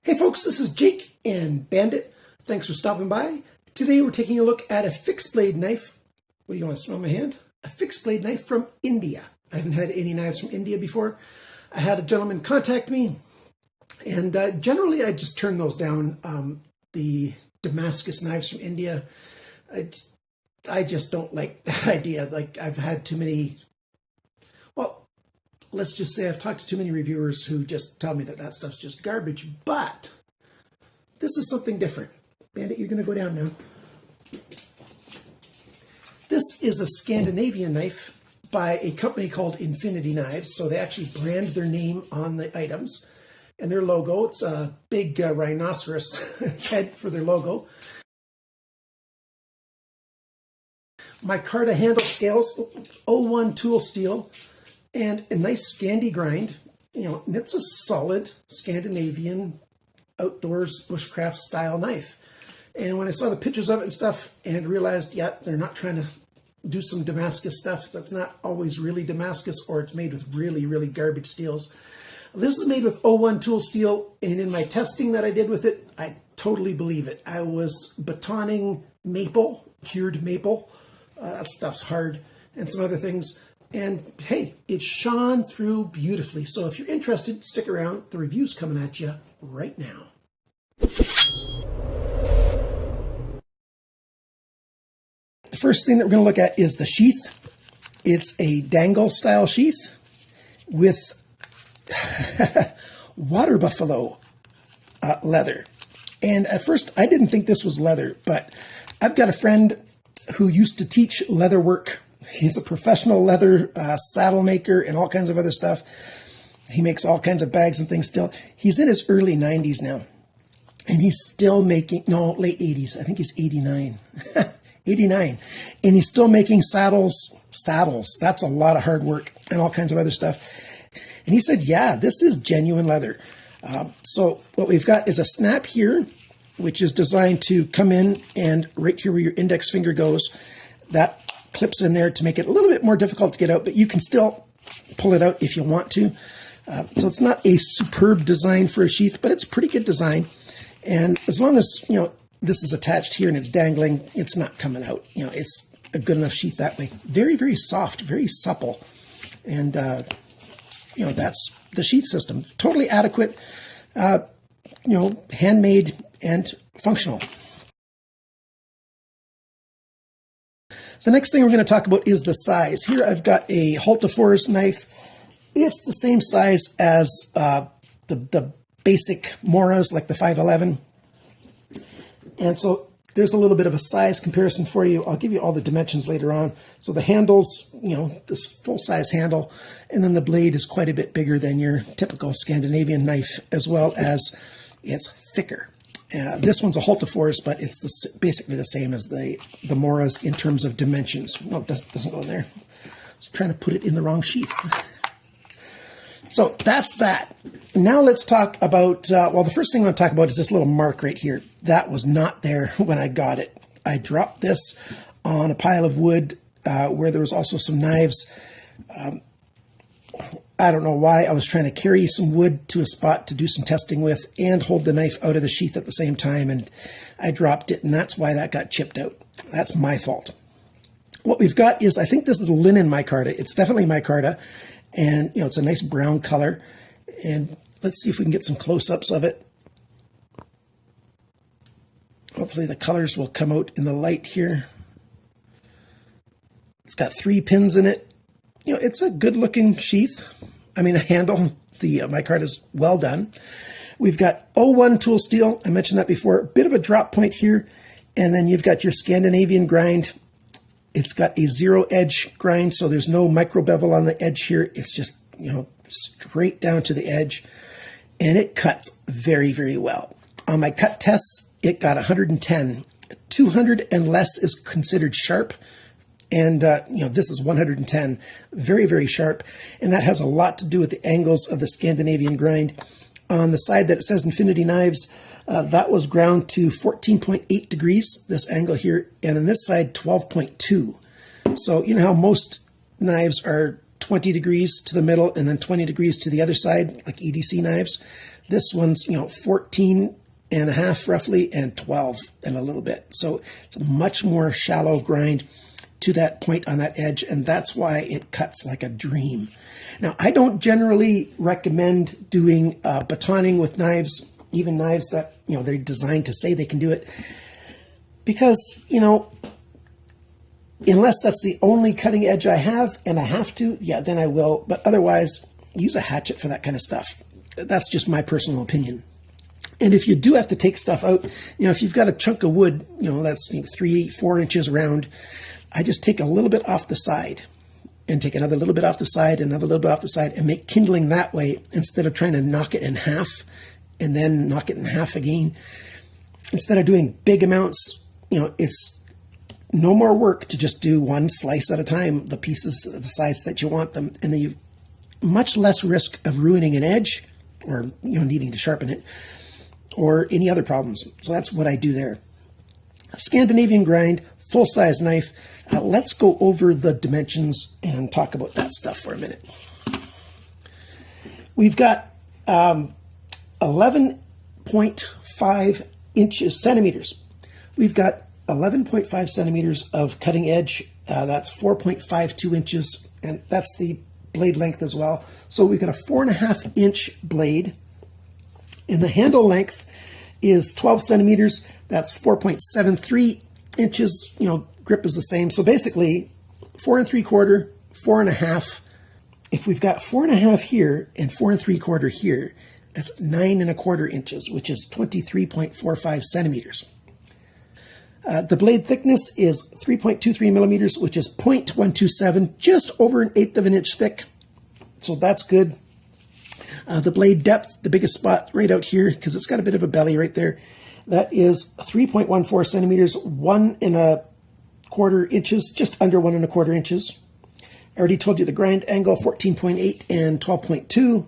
Hey folks, this is Jake and Bandit. Thanks for stopping by. Today we're taking a look at a fixed blade knife. What do you want to smell my hand? A fixed blade knife from India. I haven't had any knives from India before. I had a gentleman contact me, and generally I just turn those down. The Damascus knives from India, I just don't like that idea. Like, I've had too many, well, let's just say I've talked to too many reviewers who just tell me that that stuff's just garbage, but this is something different. Bandit, you're going to go down now. This is a Scandinavian knife by a company called Infinity Knives. So they actually brand their name on the items and their logo. It's a big rhinoceros head for their logo. Micarta handle scales, 01 tool steel, and a nice Scandi grind. You know, and it's a solid Scandinavian outdoors bushcraft style knife. And when I saw the pictures of it and stuff and realized, yeah, they're not trying to do some Damascus stuff. That's not always really Damascus, or it's made with really, really garbage steels. This is made with 01 tool steel, and in my testing that I did with it, I totally believe it. I was batoning maple, cured maple. That stuff's hard, and some other things. And hey, it shone through beautifully. So if you're interested, stick around. The review's coming at you right now. The first thing that we're going to look at is the sheath. It's a dangle style sheath with water buffalo leather. And at first I didn't think this was leather, but I've got a friend who used to teach leather work. He's a professional leather saddle maker and all kinds of other stuff. He makes all kinds of bags and things still. He's in his early 90s now. And he's still making, no, late 80s. I think he's 89. 89. And he's still making saddles. That's a lot of hard work and all kinds of other stuff. And he said, yeah, this is genuine leather. So what we've got is a snap here, which is designed to come in, and right here where your index finger goes, that clips in there to make it a little bit more difficult to get out, but you can still pull it out if you want to. So it's not a superb design for a sheath, but it's a pretty good design. And as long as, you know, this is attached here and it's dangling, it's not coming out. You know, it's a good enough sheath that way. Very, very soft, very supple. And, you know, that's the sheath system. Totally adequate, you know, handmade and functional. The next thing we're going to talk about is the size. Here I've got a Hultafors knife. It's the same size as the basic Moras, like the 511. And so there's a little bit of a size comparison for you. I'll give you all the dimensions later on. So the handle's, you know, this full-size handle, and then the blade is quite a bit bigger than your typical Scandinavian knife, as well as it's thicker. This one's a Hultafors, but it's basically the same as the Moras in terms of dimensions. No, it doesn't go in there. I was trying to put it in the wrong sheath. So that's that. Now let's talk about, well, the first thing I want to talk about is this little mark right here. That was not there when I got it. I dropped this on a pile of wood where there was also some knives. I don't know why. I was trying to carry some wood to a spot to do some testing with and hold the knife out of the sheath at the same time, and I dropped it, and that's why that got chipped out. That's my fault. What we've got is, I think this is linen micarta. It's definitely micarta, and, you know, it's a nice brown color. And let's see if we can get some close-ups of it. Hopefully the colors will come out in the light here. It's got 3 pins in it. You know, it's a good-looking sheath. I mean, the handle, the micarta is well done. We've got 01 tool steel. I mentioned that before. A bit of a drop point here. And then you've got your Scandinavian grind. It's got a 0 edge grind, so there's no micro bevel on the edge here. It's just, you know, straight down to the edge. And it cuts very, very well. On my cut tests, it got 110. 200 and less is considered sharp. And, you know, this is 110, very, very sharp. And that has a lot to do with the angles of the Scandinavian grind. On the side that it says Infinity Knives, that was ground to 14.8 degrees, this angle here. And on this side, 12.2. So, you know how most knives are 20 degrees to the middle and then 20 degrees to the other side, like EDC knives. This one's, 14 and a half roughly, and 12 and a little bit. So it's a much more shallow grind to that point on that edge, and that's why it cuts like a dream. Now, I don't generally recommend doing batoning with knives, even knives that, they're designed to say they can do it, because, unless that's the only cutting edge I have and I have to, yeah, then I will. But otherwise, use a hatchet for that kind of stuff. That's just my personal opinion. And if you do have to take stuff out, if you've got a chunk of wood, that's 3-4 inches around, I just take a little bit off the side and take another little bit off the side, another little bit off the side, and make kindling that way instead of trying to knock it in half and then knock it in half again. Instead of doing big amounts, it's no more work to just do one slice at a time, the pieces the size that you want them, and then you've much less risk of ruining an edge or needing to sharpen it or any other problems. So that's what I do there. A Scandinavian grind, full-size knife. Let's go over the dimensions and talk about that stuff for a minute. We've got 11.5 centimeters. We've got 11.5 centimeters of cutting edge. That's 4.52 inches, and that's the blade length as well. So we've got a 4.5 inch blade, and the handle length is 12 centimeters. That's 4.73 inches. Grip is the same. So basically 4 3/4, 4.5. If we've got 4.5 here and 4 3/4 here, that's 9 1/4 inches, which is 23.45 centimeters. The blade thickness is 3.23 millimeters, which is 0.127, just over 1/8 of an inch thick. So that's good. The blade depth, the biggest spot right out here, because it's got a bit of a belly right there, that is 3.14 centimeters, 1 1/4 inches, just under 1 1/4 inches. I already told you the grind angle, 14.8 and 12.2.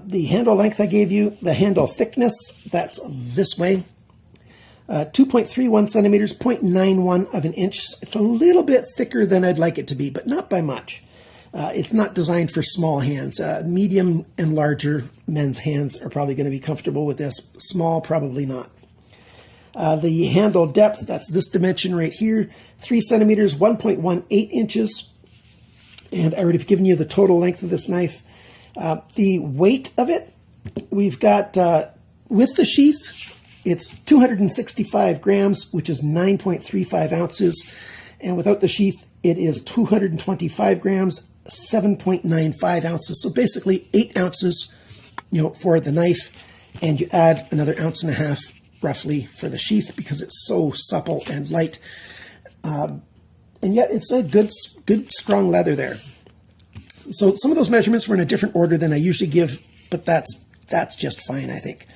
The handle length I gave you, the handle thickness, that's this way. 2.31 centimeters, 0.91 of an inch. It's a little bit thicker than I'd like it to be, but not by much. It's not designed for small hands. Medium and larger men's hands are probably going to be comfortable with this. Small, probably not. The handle depth, that's this dimension right here, 3 centimeters, 1.18 inches. And I already have given you the total length of this knife. The weight of it, we've got, with the sheath, it's 265 grams, which is 9.35 ounces. And without the sheath, it is 225 grams, 7.95 ounces. So basically 8 ounces, for the knife. And you add another 1.5 ounces roughly for the sheath because it's so supple and light. And yet it's a good, strong leather there. So some of those measurements were in a different order than I usually give, but that's just fine, I think.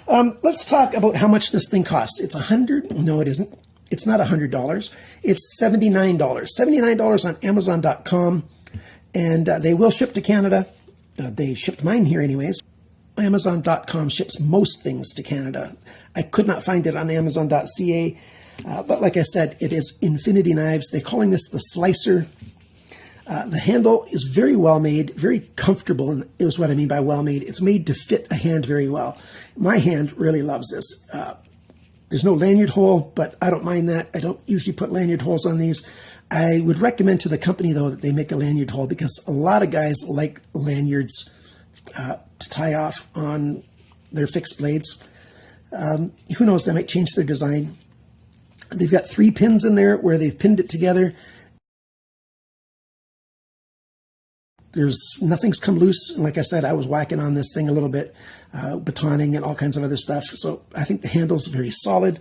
Let's talk about how much this thing costs. It's $100. No, it isn't. It's not $100. It's $79. $79 on Amazon.com, and they will ship to Canada. They shipped mine here anyways. Amazon.com ships most things to Canada. I could not find it on Amazon.ca, but like I said, it is Infinity Knives. They're calling this the SLICER. The handle is very well made, very comfortable, and it was what I mean by well made. It's made to fit a hand very well. My hand really loves this. There's no lanyard hole, but I don't mind that. I don't usually put lanyard holes on these. I would recommend to the company, though, that they make a lanyard hole because a lot of guys like lanyards to tie off on their fixed blades. Who knows, they might change their design. They've got 3 pins in there where they've pinned it together. Nothing's come loose. And like I said, I was whacking on this thing a little bit, batoning and all kinds of other stuff. So I think the handle's very solid.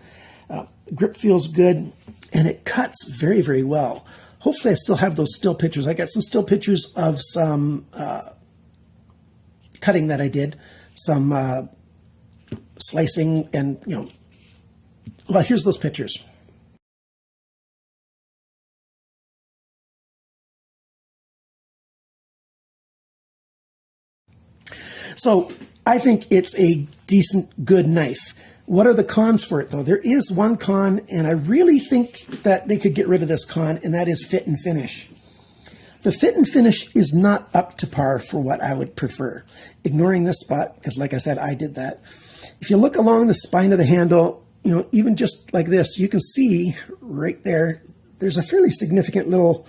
Grip feels good, and it cuts very, very well. Hopefully I still have those still pictures. I got some still pictures of some cutting that I did, some slicing, and, well, here's those pictures. So I think it's a decent, good knife. What are the cons for it, though? There is one con, and I really think that they could get rid of this con, and that is fit and finish. The fit and finish is not up to par for what I would prefer. Ignoring this spot, because like I said, I did that. If you look along the spine of the handle, even just like this, you can see right there, there's a fairly significant little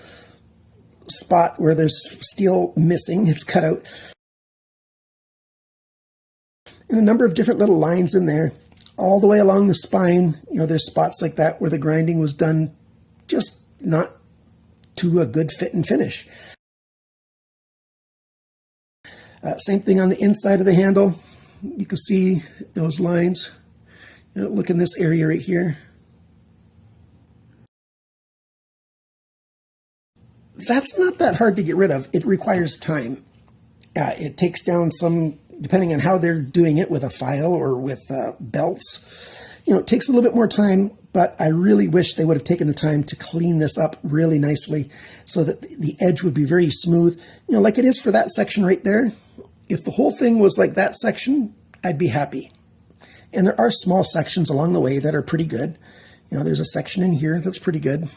spot where there's steel missing. It's cut out. And a number of different little lines in there. All the way along the spine, there's spots like that where the grinding was done just not to a good fit and finish. Same thing on the inside of the handle. You can see those lines. Look in this area right here. That's not that hard to get rid of. It requires time. It takes down some, depending on how they're doing it with a file or with belts. It takes a little bit more time, but I really wish they would have taken the time to clean this up really nicely so that the edge would be very smooth. Like it is for that section right there. If the whole thing was like that section, I'd be happy. And there are small sections along the way that are pretty good. There's a section in here that's pretty good.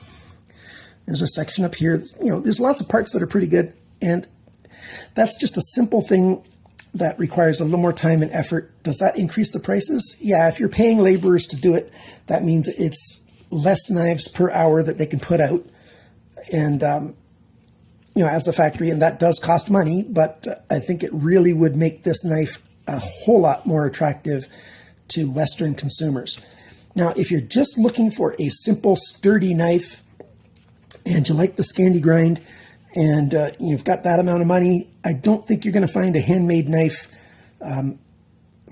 There's a section up here. There's lots of parts that are pretty good. And that's just a simple thing that requires a little more time and effort. Does that increase the prices? Yeah, if you're paying laborers to do it, that means it's less knives per hour that they can put out. And, as a factory, and that does cost money, but I think it really would make this knife a whole lot more attractive to Western consumers. Now, if you're just looking for a simple, sturdy knife and you like the Scandi grind and you've got that amount of money, I don't think you're going to find a handmade knife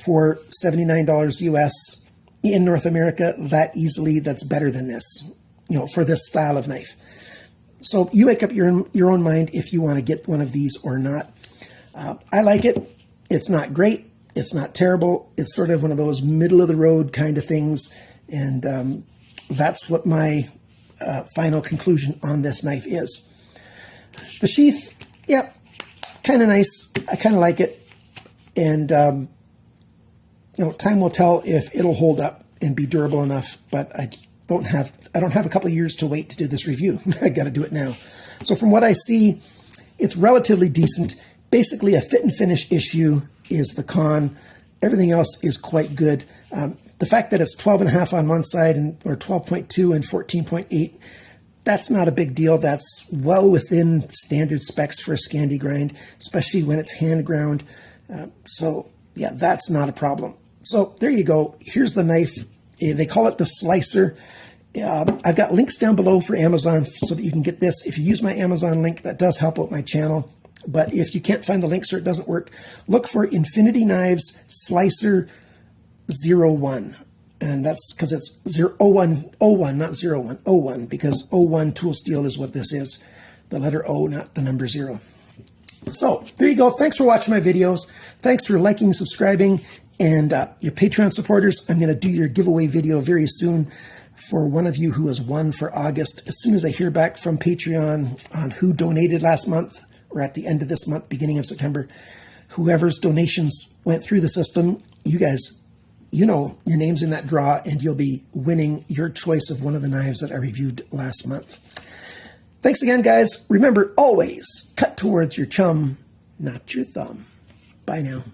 for $79 US in North America that easily that's better than this, for this style of knife. So you make up your own mind if you want to get one of these or not. I like it. It's not great. It's not terrible. It's sort of one of those middle of the road kind of things. And that's what my final conclusion on this knife is. The sheath, yep, kind of nice. I kind of like it. And, time will tell if it'll hold up and be durable enough, but I don't have a couple of years to wait to do this review. I got to do it now. So from what I see, it's relatively decent. Basically, a fit and finish issue is the con. Everything else is quite good. The fact that it's 12.5 on one side or 12.2 and 14.8, that's not a big deal. That's well within standard specs for a Scandi grind, especially when it's hand ground. So yeah, that's not a problem. So there you go. Here's the knife. They call it the SLICER. I've got links down below for Amazon so that you can get this. If you use my Amazon link, that does help out my channel. But if you can't find the links or it doesn't work, look for Infinity Knives SLICER 01. And that's because it's 01, not 01, 01, because 01 tool steel is what this is. The letter O, not the number 0. So there you go. Thanks for watching my videos. Thanks for liking, subscribing, and your Patreon supporters. I'm going to do your giveaway video very soon for one of you who has won for August. As soon as I hear back from Patreon on who donated last month or at the end of this month, beginning of September, whoever's donations went through the system, you guys, your name's in that draw and you'll be winning your choice of one of the knives that I reviewed last month. Thanks again, guys. Remember, always cut towards your chum, not your thumb. Bye now.